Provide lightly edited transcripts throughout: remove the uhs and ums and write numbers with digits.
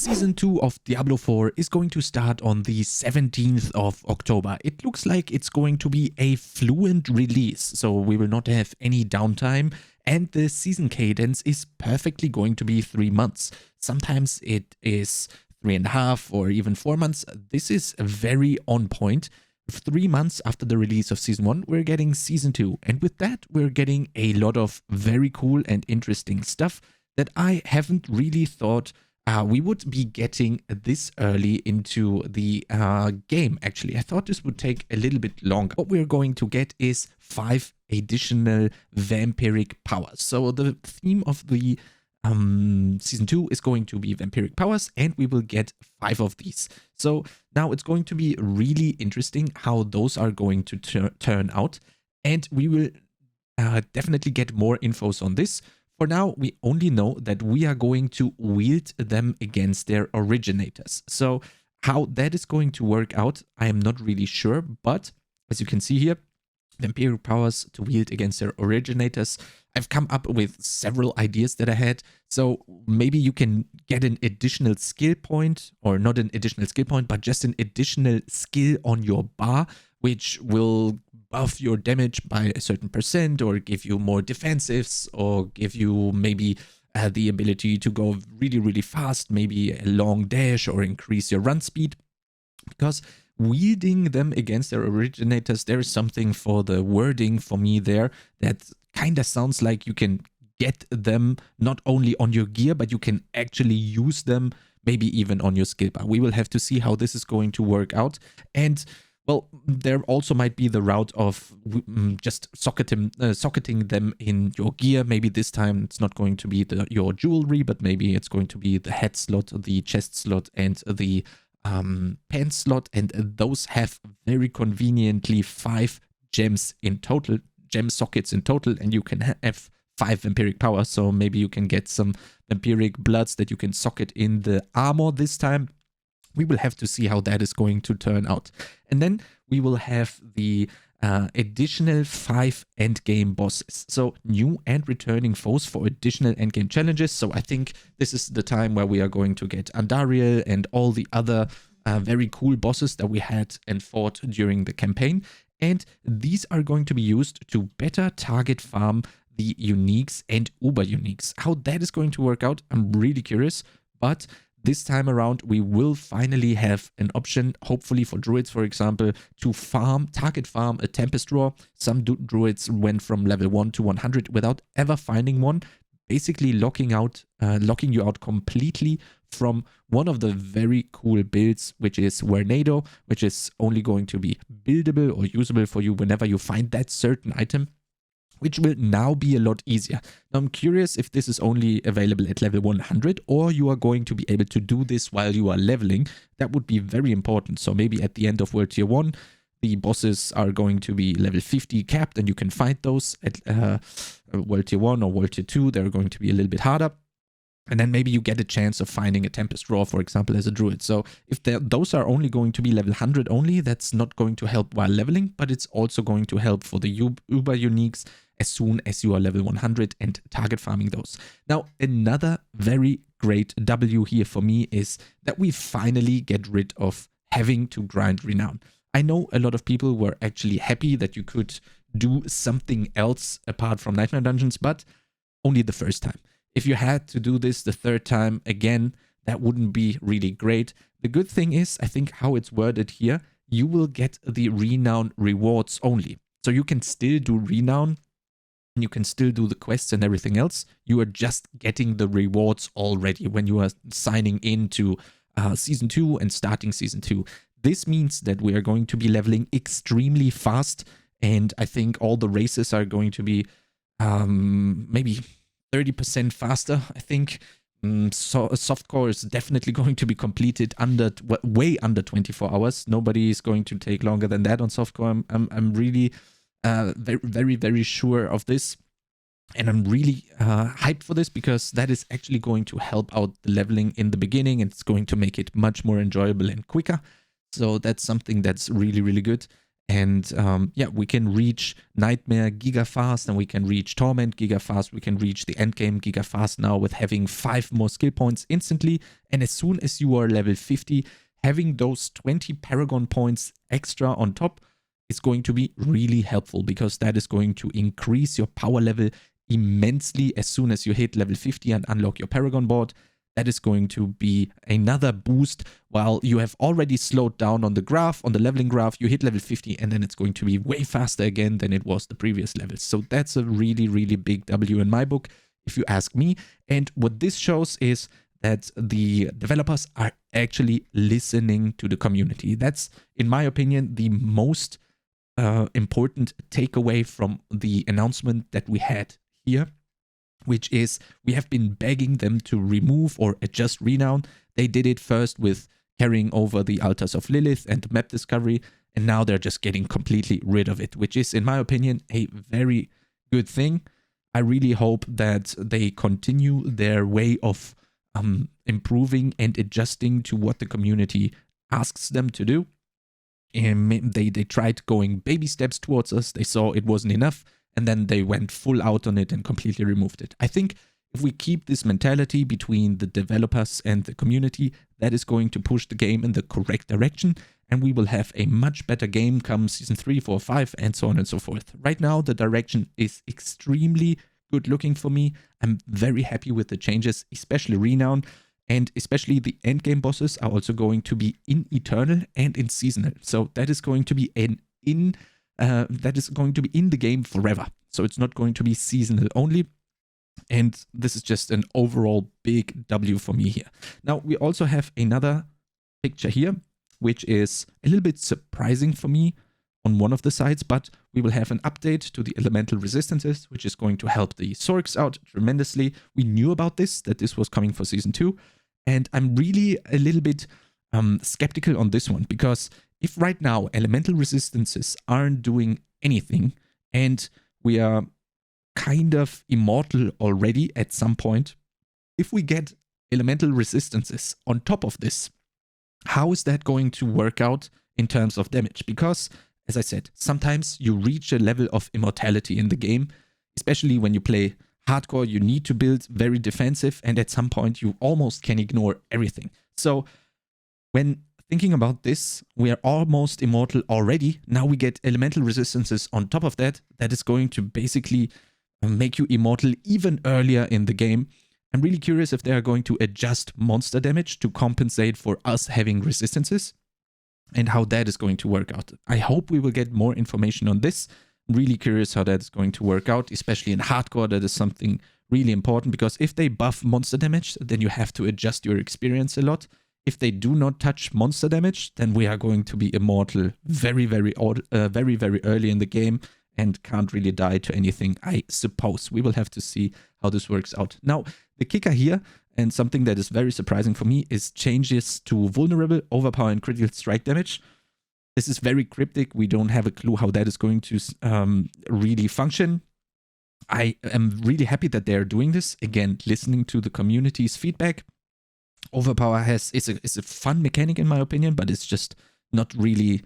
Season 2 of Diablo 4 is going to start on the 17th of October. It looks like it's going to be a fluent release, so we will not have any downtime, and the season cadence is perfectly going to be 3 months. Sometimes it is 3.5 or even 4 months. This is very on point. 3 months after the release of Season 1, we're getting Season 2, and with that, we're getting a lot of very cool and interesting stuff that I haven't really thought we would be getting this early into the game. Actually, I thought this would take a little bit longer. What we're going to get is 5 additional vampiric powers. So the theme of the Season 2 is going to be vampiric powers, and we will get 5 of these. So now it's going to be really interesting how those are going to turn out, and we will definitely get more infos on this. For now, we only know that we are going to wield them against their originators. So how that is going to work out, I am not really sure. But as you can see here, vampiric powers to wield against their originators. I've come up with several ideas that I had. So maybe you can get an additional skill point, or not an additional skill point, but just an additional skill on your bar, which will buff your damage by a certain percent, or give you more defensives, or give you maybe the ability to go really, really fast, maybe a long dash, or increase your run speed. Because wielding them against their originators, there is something for the wording for me there that kind of sounds like you can get them not only on your gear, but you can actually use them maybe even on your skill bar. We will have to see how this is going to work out. And well, there also might be the route of just socketing them in your gear. Maybe this time it's not going to be your jewelry, but maybe it's going to be the head slot, the chest slot, and the pants slot. And those have very conveniently 5 gems in total, gem sockets in total, and you can have 5 vampiric powers. So maybe you can get some vampiric bloods that you can socket in the armor this time. We will have to see how that is going to turn out. And then we will have the additional 5 endgame bosses. So new and returning foes for additional endgame challenges. So I think this is the time where we are going to get Andariel and all the other very cool bosses that we had and fought during the campaign. And these are going to be used to better target farm the uniques and uber uniques. How that is going to work out, I'm really curious. But this time around, we will finally have an option, hopefully for druids, for example, to target farm a Tempest Roar. Some druids went from level 1 to 100 without ever finding one, basically locking you out completely from one of the very cool builds, which is Tornado, which is only going to be buildable or usable for you whenever you find that certain item, which will now be a lot easier. Now, I'm curious if this is only available at level 100, or you are going to be able to do this while you are leveling. That would be very important. So maybe at the end of World Tier 1, the bosses are going to be level 50 capped, and you can fight those at World Tier 1 or World Tier 2. They're going to be a little bit harder. And then maybe you get a chance of finding a Tempest Roar, for example, as a druid. So if those are only going to be level 100 only, that's not going to help while leveling, but it's also going to help for the uber uniques as soon as you are level 100 and target farming those. Now, another very great W here for me is that we finally get rid of having to grind renown. I know a lot of people were actually happy that you could do something else apart from Nightmare Dungeons, but only the first time. If you had to do this the third time again, that wouldn't be really great. The good thing is, I think how it's worded here, you will get the renown rewards only. So you can still do renown, and you can still do the quests and everything else. You are just getting the rewards already when you are signing into Season 2 and starting Season 2. This means that we are going to be leveling extremely fast, and I think all the races are going to be maybe 30% faster. I think so softcore is definitely going to be completed way under 24 hours. Nobody is going to take longer than that on softcore. I'm really very, very, very sure of this, and I'm really hyped for this, because that is actually going to help out the leveling in the beginning, and it's going to make it much more enjoyable and quicker. So that's something that's really, really good. And yeah, we can reach Nightmare Giga Fast, and we can reach Torment Giga Fast. We can reach the Endgame Giga Fast now with having 5 more skill points instantly. And as soon as you are level 50, having those 20 Paragon points extra on top is going to be really helpful, because that is going to increase your power level immensely as soon as you hit level 50 and unlock your Paragon board. That is going to be another boost. While you have already slowed down on the graph, on the leveling graph, you hit level 50 and then it's going to be way faster again than it was the previous levels. So that's a really, really big W in my book, if you ask me. And what this shows is that the developers are actually listening to the community. That's, in my opinion, the most important takeaway from the announcement that we had here, which is we have been begging them to remove or adjust renown. They did it first with carrying over the Altars of Lilith and map discovery, and now they're just getting completely rid of it, which is, in my opinion, a very good thing. I really hope that they continue their way of improving and adjusting to what the community asks them to do. And they tried going baby steps towards us. They saw it wasn't enough, and then they went full out on it and completely removed it. I think if we keep this mentality between the developers and the community, that is going to push the game in the correct direction, and we will have a much better game come season 3, 4, 5, and so on and so forth. Right now, the direction is extremely good looking for me. I'm very happy with the changes, especially Renown, and especially the endgame bosses are also going to be in Eternal and in Seasonal. So that is going to be in the game forever. So it's not going to be seasonal only. And this is just an overall big W for me here. Now, we also have another picture here, which is a little bit surprising for me on one of the sides, but we will have an update to the elemental resistances, which is going to help the Sorks out tremendously. We knew about this, that this was coming for Season 2, and I'm really a little bit skeptical on this one, because if right now elemental resistances aren't doing anything, and we are kind of immortal already at some point, if we get elemental resistances on top of this, how is that going to work out in terms of damage? Because, as I said, sometimes you reach a level of immortality in the game, especially when you play hardcore. You need to build very defensive, and at some point you almost can ignore everything. So when thinking about this, we are almost immortal already. Now we get elemental resistances on top of that. That is going to basically make you immortal even earlier in the game. I'm really curious if they are going to adjust monster damage to compensate for us having resistances, and how that is going to work out. I hope we will get more information on this. I'm really curious how that is going to work out, especially in hardcore. That is something really important, because if they buff monster damage, then you have to adjust your experience a lot. If they do not touch monster damage, then we are going to be immortal very, very early in the game and can't really die to anything, I suppose. We will have to see how this works out. Now, the kicker here, and something that is very surprising for me, is changes to vulnerable, overpower, and critical strike damage. This is very cryptic. We don't have a clue how that is going to really function. I am really happy that they're doing this. Again, listening to the community's feedback. Overpower is a fun mechanic in my opinion, but it's just not really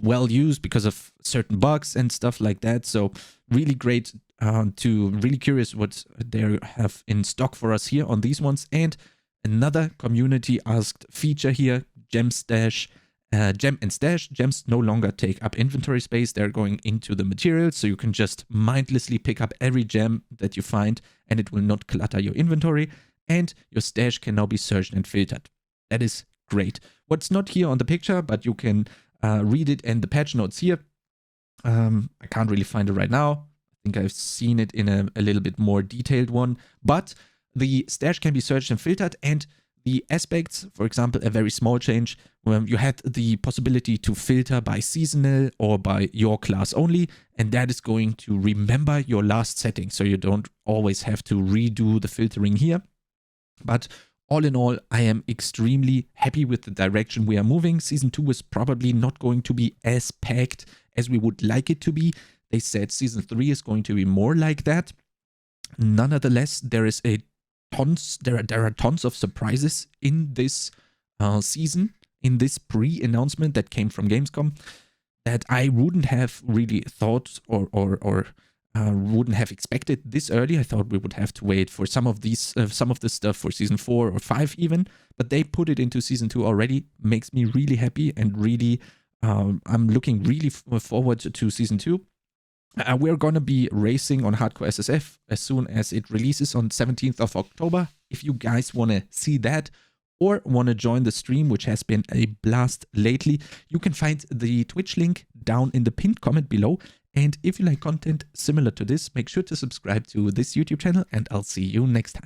well used because of certain bugs and stuff like that. So really great, really curious what they have in stock for us here on these ones. And another community asked feature here, gem and stash. Gems no longer take up inventory space. They're going into the materials, so you can just mindlessly pick up every gem that you find and it will not clutter your inventory. And your stash can now be searched and filtered. That is great. What's not here on the picture, but you can read it in the patch notes here. I can't really find it right now. I think I've seen it in a little bit more detailed one. But the stash can be searched and filtered, and the aspects, for example, a very small change, you had the possibility to filter by seasonal or by your class only, and that is going to remember your last setting, so you don't always have to redo the filtering here. But all in all, I am extremely happy with the direction we are moving. Season 2 is probably not going to be as packed as we would like it to be. They said Season 3 is going to be more like that. Nonetheless, there are tons of surprises in this season, in this pre-announcement that came from Gamescom. that I wouldn't have really thought or wouldn't have expected this early. I thought we would have to wait for some of the stuff for season 4 or 5 even, but they put it into season 2 already. Makes me really happy and really I'm looking really forward to season 2. We're gonna be racing on Hardcore SSF as soon as it releases on 17th of October. If you guys wanna see that or want to join the stream, which has been a blast lately, you can find the Twitch link down in the pinned comment below. And if you like content similar to this, make sure to subscribe to this YouTube channel, and I'll see you next time.